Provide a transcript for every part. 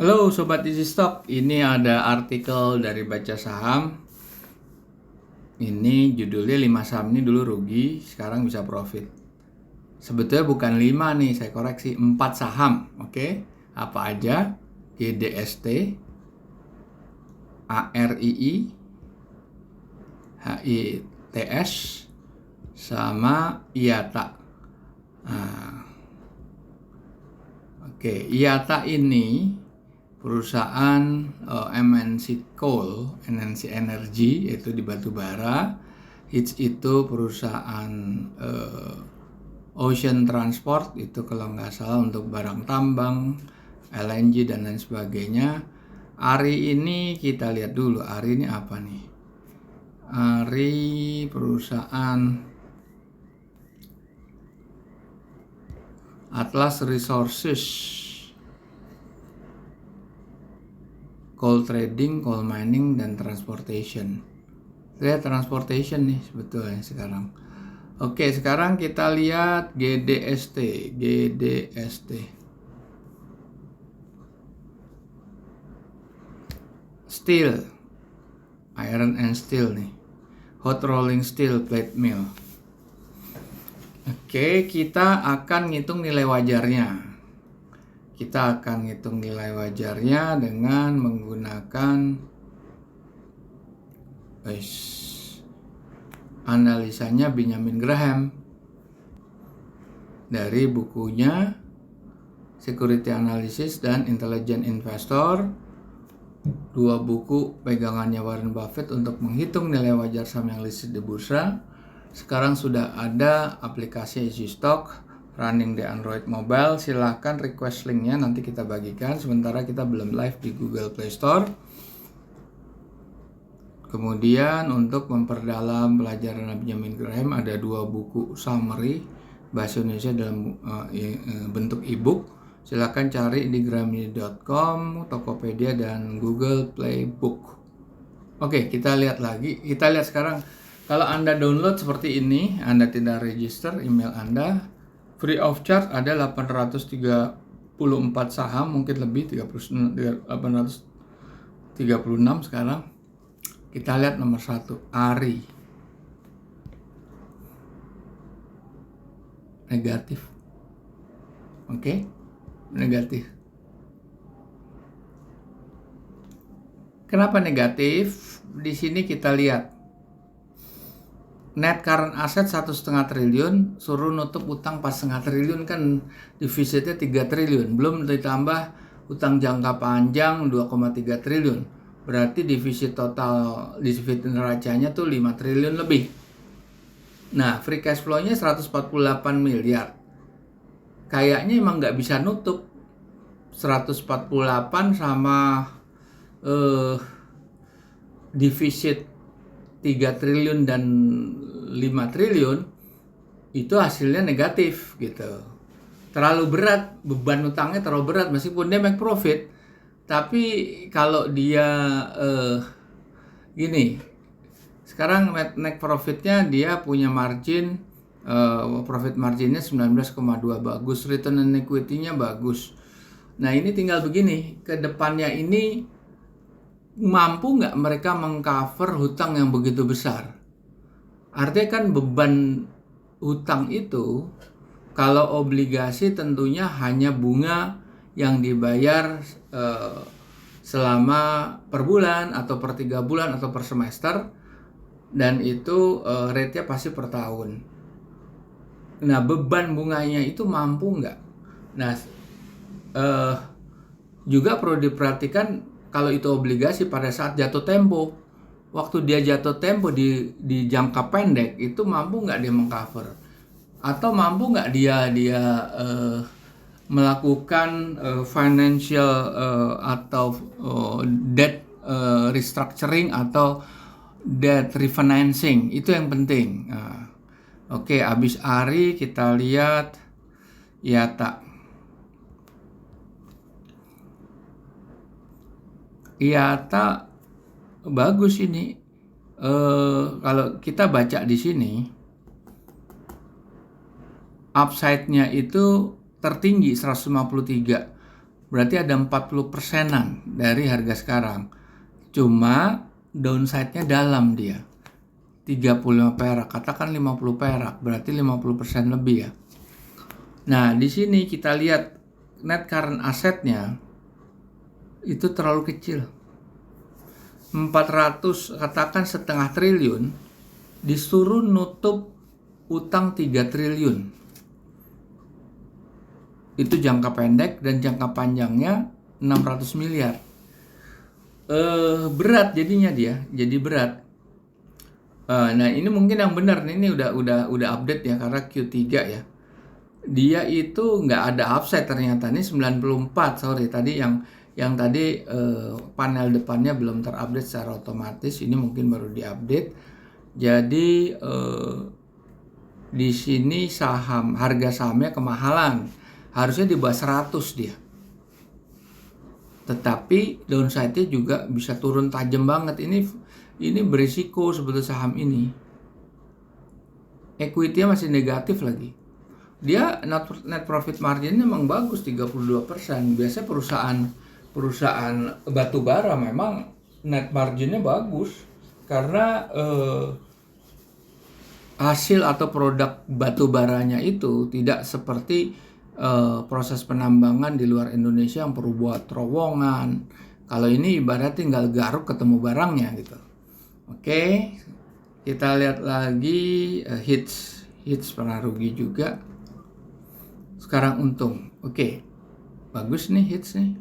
Halo Sobat Easy Stock, ini ada artikel dari Baca Saham. Ini judulnya 5 saham ini dulu rugi, sekarang bisa profit. Sebetulnya bukan 5 nih, saya koreksi 4 saham. Oke, apa aja? GDST, ARII, HITS, sama IATA. Oke, IATA ini perusahaan MNC Coal, MNC Energy, yaitu di batubara. HITS itu perusahaan Ocean Transport, itu kalau nggak salah untuk barang tambang, LNG dan lain sebagainya. ARI ini kita lihat dulu, ARI ini apa nih? ARI perusahaan Atlas Resources, coal trading, coal mining, dan transportation. Lihat transportation nih sebetulnya sekarang. Oke, sekarang kita lihat GDST. Steel, iron and steel nih. Hot rolling steel plate mill. Oke, kita akan ngitung nilai wajarnya. Kita akan ngitung nilai wajarnya dengan menggunakan analisanya Benjamin Graham dari bukunya Security Analysis dan Intelligent Investor, 2 buku pegangannya Warren Buffett untuk menghitung nilai wajar saham yang listed di bursa. Sekarang sudah ada aplikasi Easy Stock running di Android Mobile. Silahkan request linknya, nanti kita bagikan. Sementara kita belum live di Google Play Store. Kemudian untuk memperdalam pelajaran Benjamin Graham ada 2 buku summary bahasa Indonesia dalam bentuk ebook. Silahkan cari di grammy.com, Tokopedia, dan Google Play Book. Oke, kita lihat lagi. Kita lihat sekarang. Kalau Anda download seperti ini, Anda tidak register email Anda, free of charge ada 834 saham, mungkin lebih, 836 sekarang. Kita lihat nomor 1, ARI. Negatif. Oke, negatif. Kenapa negatif? Di sini kita lihat. Net current asset 1,5 triliun, suruh nutup utang 4,5 triliun, kan defisitnya 3 triliun. Belum ditambah utang jangka panjang 2,3 triliun. Berarti defisit total, defisit neracanya tuh 5 triliun lebih. Nah, free cash flow-nya 148 miliar. Kayaknya emang nggak bisa nutup 148 sama defisit 3 triliun dan 5 triliun, itu hasilnya negatif gitu. Terlalu berat, beban utangnya terlalu berat meskipun dia make profit. Tapi kalau dia gini, sekarang net profitnya dia punya margin, profit marginnya 19,2, bagus, return on equity-nya bagus. Nah, ini tinggal begini, ke depannya ini mampu nggak mereka mengcover hutang yang begitu besar? Artinya kan beban hutang itu, kalau obligasi tentunya hanya bunga yang dibayar selama per bulan atau per 3 bulan atau per semester, dan itu rate-nya pasti per tahun. Nah, beban bunganya itu mampu nggak? Nah, juga perlu diperhatikan kalau itu obligasi pada saat jatuh tempo. Waktu dia jatuh tempo di jangka pendek, itu mampu nggak dia mengcover? Atau mampu nggak dia melakukan financial atau debt restructuring atau debt refinancing? Itu yang penting. Oke, habis ARI kita lihat IATA. IATA bagus ini. Kalau kita baca di sini, upside-nya itu tertinggi 153. Berarti ada 40%-an dari harga sekarang. Cuma downside-nya dalam dia. 35 perak, katakan 50 perak, berarti 50% lebih ya. Nah, di sini kita lihat net current asset-nya itu terlalu kecil. 400, katakan setengah triliun, disuruh nutup utang 3 triliun. Itu jangka pendek, dan jangka panjangnya 600 miliar. Berat jadinya dia, jadi berat. Nah, ini mungkin yang benar nih, ini udah update ya, karena Q3 ya. Dia itu nggak ada upside ternyata, ini 94, sorry tadi yang tadi panel depannya belum terupdate secara otomatis, ini mungkin baru diupdate. Jadi di sini harga sahamnya kemahalan, harusnya di bawah 100 dia. Tetapi downside-nya juga bisa turun tajam banget. Ini berisiko sebetulnya saham ini. Equity-nya masih negatif lagi. Dia net profit margin-nya memang bagus, 32%. Biasanya perusahaan batu bara memang net margin-nya bagus karena hasil atau produk batu baranya itu tidak seperti proses penambangan di luar Indonesia yang perlu buat terowongan. Kalau ini ibarat tinggal garuk ketemu barangnya gitu. Oke, kita lihat lagi hits pernah rugi juga. Sekarang untung. Oke, bagus nih hits nih.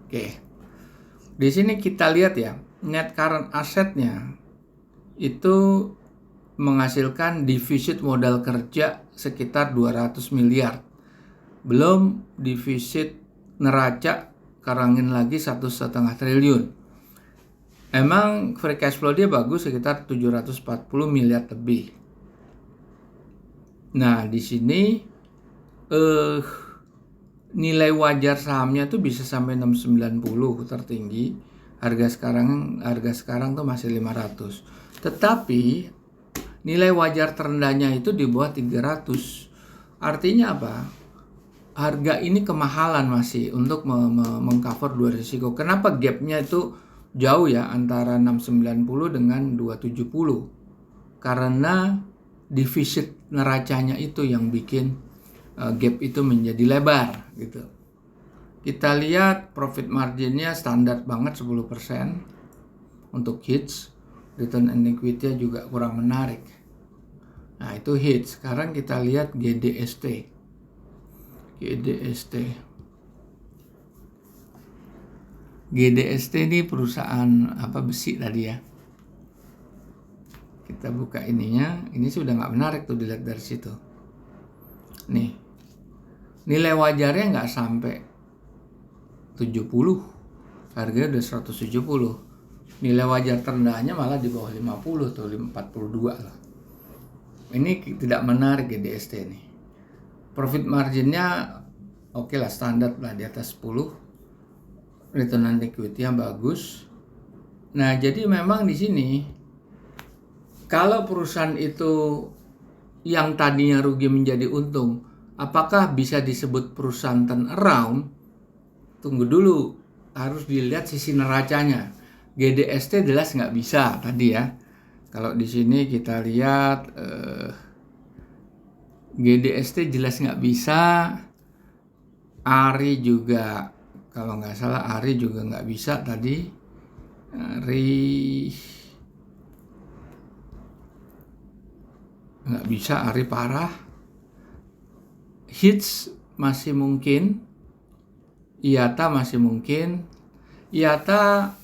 Oke, di sini kita lihat ya, net current asset-nya itu menghasilkan defisit modal kerja sekitar 200 miliar. Belum defisit neraca, karangin lagi 1,5 triliun. Emang free cash flow dia bagus, sekitar 740 miliar lebih. Nah, di sini nilai wajar sahamnya tuh bisa sampai 690 tertinggi. Harga sekarang tuh masih 500. Tetapi nilai wajar terendahnya itu di bawah 300. Artinya apa? Harga ini kemahalan masih untuk mengcover dua risiko. Kenapa gapnya itu jauh ya antara 690 dengan 270? Karena defisit neracanya itu yang bikin gap itu menjadi lebar gitu. Kita lihat profit marginnya standar banget 10% untuk hits. Return on equity juga kurang menarik. Nah, itu hits. Sekarang kita lihat GDST. GDST ini perusahaan besi tadi ya. Kita buka ininya. Ini sudah nggak menarik tuh dilihat dari situ. Nih, nilai wajarnya nggak sampai 70. Harganya udah 170. Nilai wajar terendahnya malah di bawah 50 tuh, 42 lah. Ini tidak menarik GDST ini. Profit marginnya oke lah, standar lah di atas 10. Return on equity yang bagus. Nah, jadi memang di sini kalau perusahaan itu yang tadinya rugi menjadi untung, apakah bisa disebut perusahaan turnaround? Tunggu dulu, harus dilihat sisi neracanya. GDST jelas nggak bisa tadi ya. Kalau di sini kita lihat GDST jelas nggak bisa. ARI juga, kalau nggak salah ARI juga nggak bisa tadi. ARI nggak bisa, ARI parah. Hits masih mungkin, IATA masih mungkin. IATA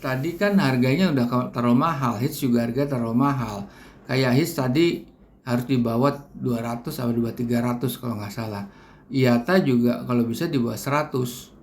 tadi kan harganya udah terlalu mahal, hits juga harga terlalu mahal. Kayak hits tadi harus di bawah 200 atau 300 kalau nggak salah. IATA juga kalau bisa di bawah 100.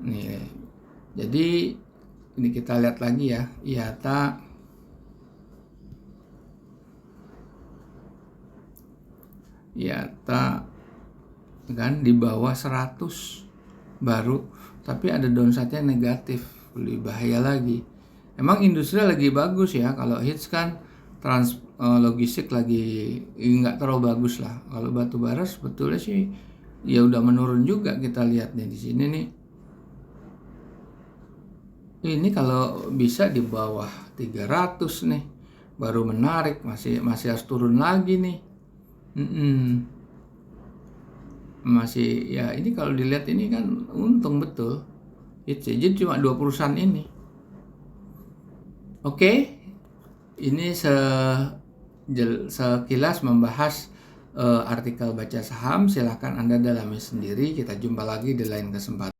Nih, jadi ini kita lihat lagi ya, IATA kan di bawah 100 baru, tapi ada downside-nya negatif, lebih bahaya lagi. Emang industri lagi bagus ya, kalau hits kan logistik lagi nggak terlalu bagus lah. Kalau batu bara sebetulnya sih ya udah menurun juga. Kita lihat nih di sini nih. Ini kalau bisa di bawah 300 nih baru menarik, masih harus turun lagi nih. Masih ya, ini kalau dilihat ini kan untung betul. Jadi cuma 2 perusahaan ini. Oke. Ini sekilas membahas artikel baca saham. Silahkan Anda dalami sendiri. Kita jumpa lagi di lain kesempatan.